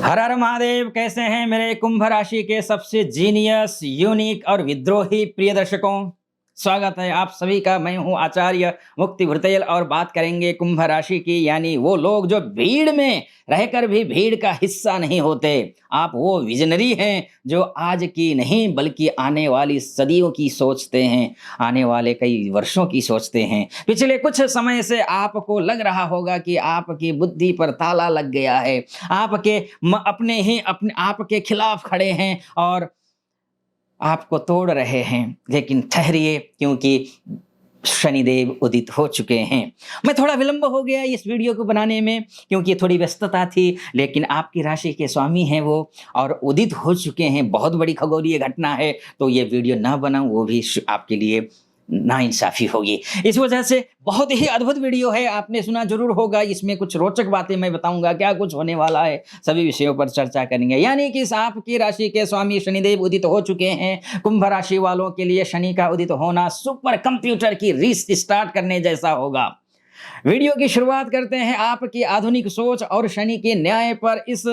हर हर महादेव। कैसे हैं मेरे कुंभ राशि के सबसे जीनियस, यूनिक और विद्रोही प्रिय दर्शकों। स्वागत है आप सभी का। मैं हूं आचार्य मुक्ति भुरतेल और बात करेंगे कुंभ राशि की, यानी वो लोग जो भीड़ में रहकर भी भीड़ का हिस्सा नहीं होते। आप वो विजनरी हैं जो आज की नहीं बल्कि आने वाली सदियों की सोचते हैं, आने वाले कई वर्षों की सोचते हैं। पिछले कुछ समय से आपको लग रहा होगा कि आपकी बुद्धि पर ताला लग गया है, आपके अपने ही अपने आपके खिलाफ खड़े हैं और आपको तोड़ रहे हैं। लेकिन ठहरिए, क्योंकि शनिदेव उदित हो चुके हैं। मैं थोड़ा विलंब हो गया इस वीडियो को बनाने में, क्योंकि थोड़ी व्यस्तता थी, लेकिन आपकी राशि के स्वामी हैं वो और उदित हो चुके हैं। बहुत बड़ी खगोलीय घटना है, तो ये वीडियो ना बनाऊं वो भी आपके लिए नाइंसाफी होगी। इस वजह से बहुत ही अद्भुत वीडियो है, आपने सुना जरूर होगा। इसमें कुछ रोचक बातें मैं बताऊंगा, क्या कुछ होने वाला है, सभी विषयों पर चर्चा करेंगे। यानी कि आपकी राशि के स्वामी शनिदेव उदित हो चुके हैं। कुंभ राशि वालों के लिए शनि का उदित होना सुपर कंप्यूटर की रीस स्टार्ट करने जैसा होगा। वीडियो की शुरुआत करते हैं आपकी आधुनिक सोच और शनि के न्याय पर इस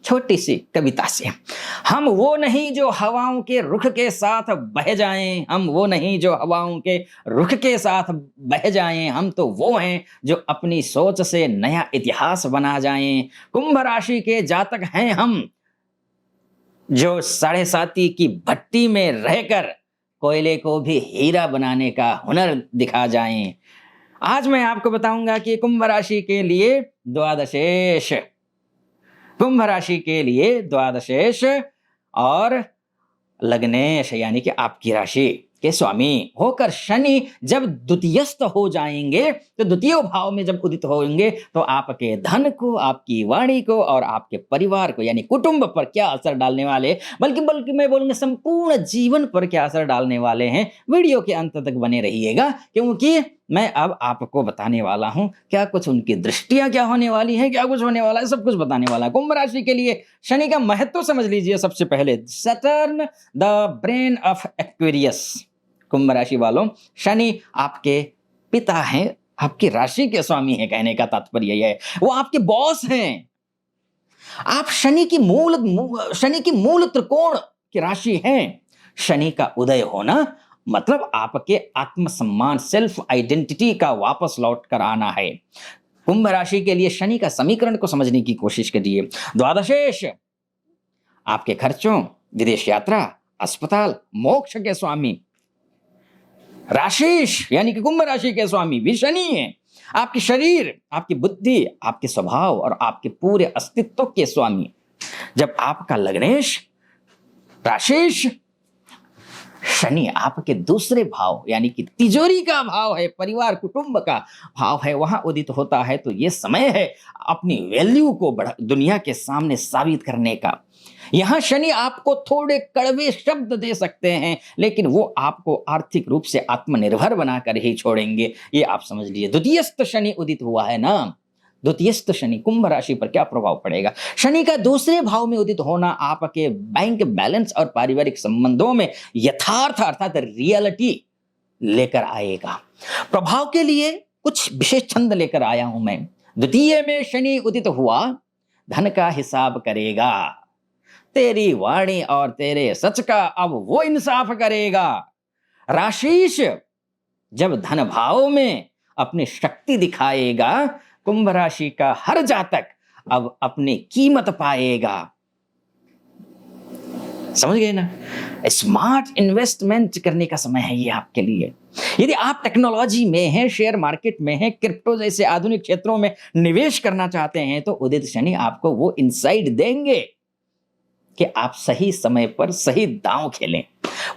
छोटी सी कविता से। हम वो नहीं जो हवाओं के रुख के साथ बह जाएं, हम वो नहीं जो हवाओं के रुख के साथ बह जाएं, हम तो वो हैं जो अपनी सोच से नया इतिहास बना जाएं। कुंभ राशि के जातक हैं हम, जो साढ़े साती की भट्टी में रहकर कोयले को भी हीरा बनाने का हुनर दिखा जाएं। आज मैं आपको बताऊंगा कि कुंभ राशि के लिए द्वादशेश, कुंभ राशि के लिए द्वादशेश और लग्नेश यानी कि आपकी राशि के स्वामी होकर शनि जब द्वितीयस्थ हो जाएंगे, तो द्वितीय भाव में जब उदित होंगे, तो आपके धन को, आपकी वाणी को और आपके परिवार को यानी कुटुंब पर क्या असर डालने वाले, बल्कि मैं बोलूंगा संपूर्ण जीवन पर क्या असर डालने वाले हैं। वीडियो के अंत तक बने रहिएगा, क्योंकि मैं अब आपको बताने वाला हूं क्या कुछ उनकी दृष्टियां क्या होने वाली हैं, क्या कुछ होने वाला है, सब कुछ बताने वाला है। कुंभ राशि के लिए शनि का महत्व समझ लीजिए। सबसे पहले Saturn the brain of Aquarius. कुंभ राशि वालों, शनि आपके पिता हैं, आपकी राशि के स्वामी हैं। कहने का तात्पर्य यह है वो आपके बॉस हैं। आप शनि की मूल त्रिकोण की राशि हैं। शनि का उदय होना मतलब आपके आत्मसम्मान, सेल्फ आइडेंटिटी का वापस लौट कर आना है। कुंभ राशि के लिए शनि का समीकरण को समझने की कोशिश करिए। द्वादशेश आपके खर्चों, विदेश यात्रा, अस्पताल, मोक्ष के स्वामी। राशिश यानी कि कुंभ राशि के स्वामी भी शनि है। आपके शरीर, आपकी बुद्धि, आपके स्वभाव और आपके पूरे अस्तित्व के स्वामी। जब आपका लग्नेश राशिश शनि आपके दूसरे भाव यानी कि तिजोरी का भाव है, परिवार कुटुंब का भाव है, वहां उदित होता है, तो ये समय है अपनी वैल्यू को दुनिया के सामने साबित करने का। यहां शनि आपको थोड़े कड़वे शब्द दे सकते हैं, लेकिन वो आपको आर्थिक रूप से आत्मनिर्भर बनाकर ही छोड़ेंगे। ये आप समझ लीजिए। द्वितीयस्थ शनि उदित हुआ है ना, द्वितीयस्थ शनि कुंभ राशि पर क्या प्रभाव पड़ेगा। शनि का दूसरे भाव में उदित होना आपके बैंक बैलेंस और पारिवारिक संबंधों में यथार्थ अर्थात रियलिटी लेकर आएगा। प्रभाव के लिए कुछ विशेष छंद लेकर आया हूं मैं। द्वितीय में शनि उदित हुआ, धन का हिसाब करेगा, तेरी वाणी और तेरे सच का अब वो इंसाफ करेगा। राशिश जब धन भाव में अपनी शक्ति दिखाएगा, कुंभ राशि का हर जातक अब अपनी कीमत पाएगा। समझ गए ना। स्मार्ट इन्वेस्टमेंट करने का समय है ये आपके लिए। यदि आप टेक्नोलॉजी में हैं, शेयर मार्केट में हैं, क्रिप्टो जैसे आधुनिक क्षेत्रों में निवेश करना चाहते हैं, तो उदित शनि आपको वो इंसाइट देंगे कि आप सही समय पर सही दांव खेलें।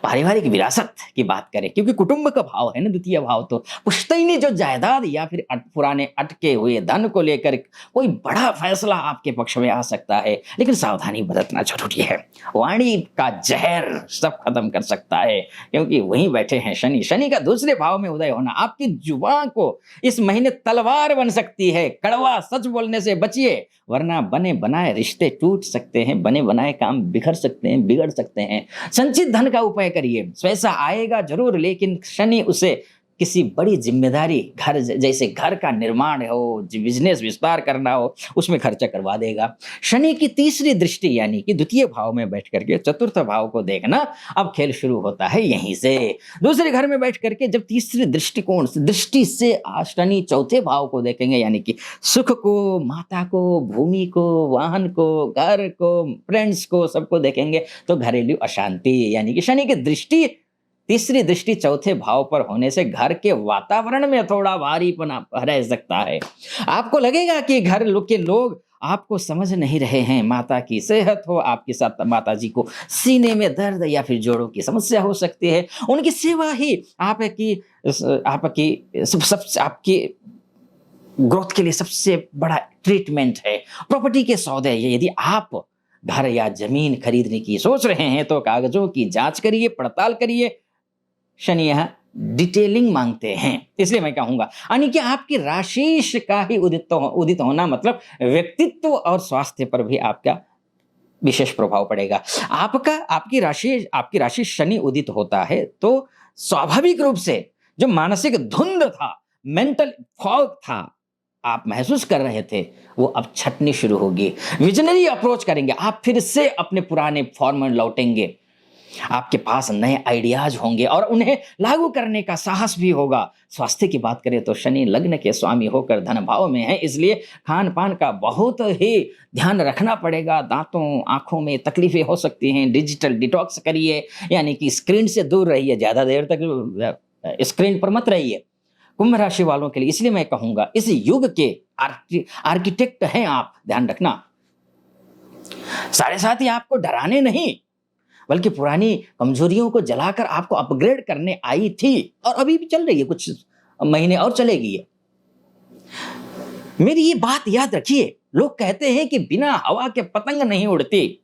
पारिवारिक विरासत की बात करें, क्योंकि कुटुंब का भाव है ना द्वितीय भाव, तो पुश्तैनी जो जायदाद या फिर पुराने अटके हुए धन को लेकर कोई बड़ा फैसला आपके पक्ष में आ सकता है, लेकिन सावधानी बरतना जरूरी है। वाणी का जहर सब खत्म कर सकता है, क्योंकि वहीं बैठे हैं शनि। शनि का दूसरे भाव में उदय होना आपकी जुबान को इस महीने तलवार बन सकती है। कड़वा सच बोलने से बचिए, वरना बने बनाए रिश्ते टूट सकते हैं, बने बनाए काम बिखर सकते हैं, बिगड़ सकते हैं। संचित धन का उपाय करिए, पैसा आएगा जरूर, लेकिन शनि उसे किसी बड़ी ज़िम्मेदारी घर जैसे घर का निर्माण हो, बिज़नेस विस्तार करना हो, उसमें खर्चा करवा देगा। शनि की तीसरी दृष्टि यानी कि द्वितीय भाव में बैठ कर के चतुर्थ भाव को देखना, अब खेल शुरू होता है यहीं से। दूसरे घर में बैठ कर के जब तीसरी दृष्टि से शनि चौथे भाव को देखेंगे यानी कि सुख को, माता को, भूमि को, वाहन को, घर को, फ्रेंड्स को, सबको देखेंगे तो घरेलू अशांति यानी कि शनि की दृष्टि तीसरी दृष्टि चौथे भाव पर होने से घर के वातावरण में थोड़ा भारीपन रह सकता है। आपको लगेगा कि के लोग आपको समझ नहीं रहे हैं। माता की सेहत हो, आपके साथ माताजी को सीने में दर्द या फिर जोड़ों की समस्या हो सकती है। उनकी सेवा ही आपकी ग्रोथ के लिए सबसे बड़ा ट्रीटमेंट है। प्रॉपर्टी के सौदे, यदि आप घर या जमीन खरीदने की सोच रहे हैं तो कागजों की जांच करिए, पड़ताल करिए। शनि यहाँ डिटेलिंग मांगते हैं, इसलिए मैं कहूंगा यानी कि आपकी राशि का ही उदित होना मतलब व्यक्तित्व और स्वास्थ्य पर भी आपका विशेष प्रभाव पड़ेगा। आपकी राशि शनि उदित होता है तो स्वाभाविक रूप से जो मानसिक धुंध था, मेंटल फॉग था, आप महसूस कर रहे थे, वो अब छटनी शुरू होगी। विजनरी अप्रोच करेंगे, आप फिर से अपने पुराने फॉर्म में लौटेंगे। आपके पास नए आइडियाज होंगे और उन्हें लागू करने का साहस भी होगा। स्वास्थ्य की बात करें तो शनि लग्न के स्वामी होकर धन भाव में है, इसलिए खान पान का बहुत ही ध्यान रखना पड़ेगा। दांतों, आंखों में तकलीफें हो सकती हैं। डिजिटल डिटॉक्स करिए यानी कि स्क्रीन से दूर रहिए, ज्यादा देर तक स्क्रीन पर मत रहिए। कुंभ राशि वालों के लिए इसलिए मैं कहूंगा, इस युग के आर्किटेक्ट हैं आप, ध्यान रखना। साढ़े साथ ही आपको डराने नहीं बल्कि पुरानी कमजोरियों को जलाकर आपको अपग्रेड करने आई थी और अभी भी चल रही है, कुछ महीने और चलेगी ये। मेरी ये बात याद रखिए, लोग कहते हैं कि बिना हवा के पतंग नहीं उड़ती।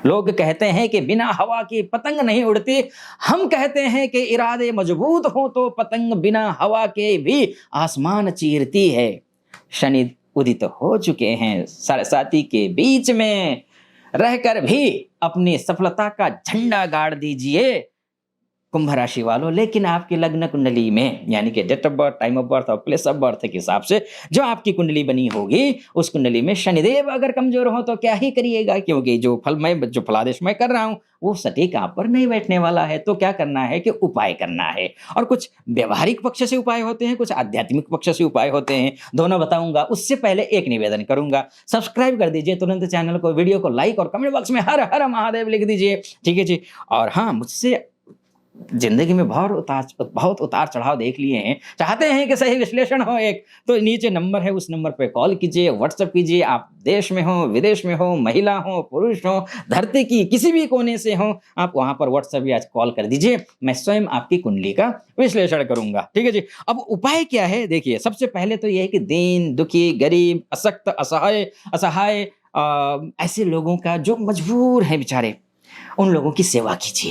लोग कहते हैं कि बिना हवा की पतंग नहीं उड़ती। हम कहते हैं कि इरादे मजबूत हो तो पतंग बिना हवा के भी आसमान चीरती है। शनि उदित हो चुके हैं, सरस्वती के बीच में रहकर भी अपनी सफलता का झंडा गाड़ दीजिए कुंभ राशि वालों। लेकिन आपकी लग्न कुंडली में यानी कि date of birth, time of birth और प्लेस ऑफ बर्थ के हिसाब से जो आपकी कुंडली बनी होगी, उस कुंडली में शनिदेव अगर कमजोर हो तो क्या ही करिएगा, क्योंकि जो फलादेश मैं कर रहा हूं वो सटीक आप पर नहीं बैठने वाला है। तो क्या करना है कि उपाय करना है, और कुछ व्यवहारिक पक्ष से उपाय होते हैं, कुछ आध्यात्मिक पक्ष से उपाय होते हैं, दोनों बताऊंगा। उससे पहले एक निवेदन करूंगा, सब्सक्राइब कर दीजिए तुरंत चैनल को, वीडियो को लाइक और कमेंट बॉक्स में हर हर महादेव लिख दीजिए, ठीक है जी। और हाँ, मुझसे जिंदगी में बहुत उतार चढ़ाव देख लिए हैं, चाहते हैं कि सही विश्लेषण हो एक, तो नीचे नंबर है, उस नंबर पे कॉल कीजिए, व्हाट्सएप कीजिए। आप देश में हो, विदेश में हो, महिला हो, पुरुष हो, धरती की किसी भी कोने से हो, आप वहां पर व्हाट्सएप या कॉल कर दीजिए, मैं स्वयं आपकी कुंडली का विश्लेषण करूंगा, ठीक है जी। अब उपाय क्या है, देखिए सबसे पहले तो यह है कि दीन दुखी, गरीब, अशक्त, असहाय ऐसे लोगों का जो मजबूर है बेचारे, उन लोगों की सेवा कीजिए।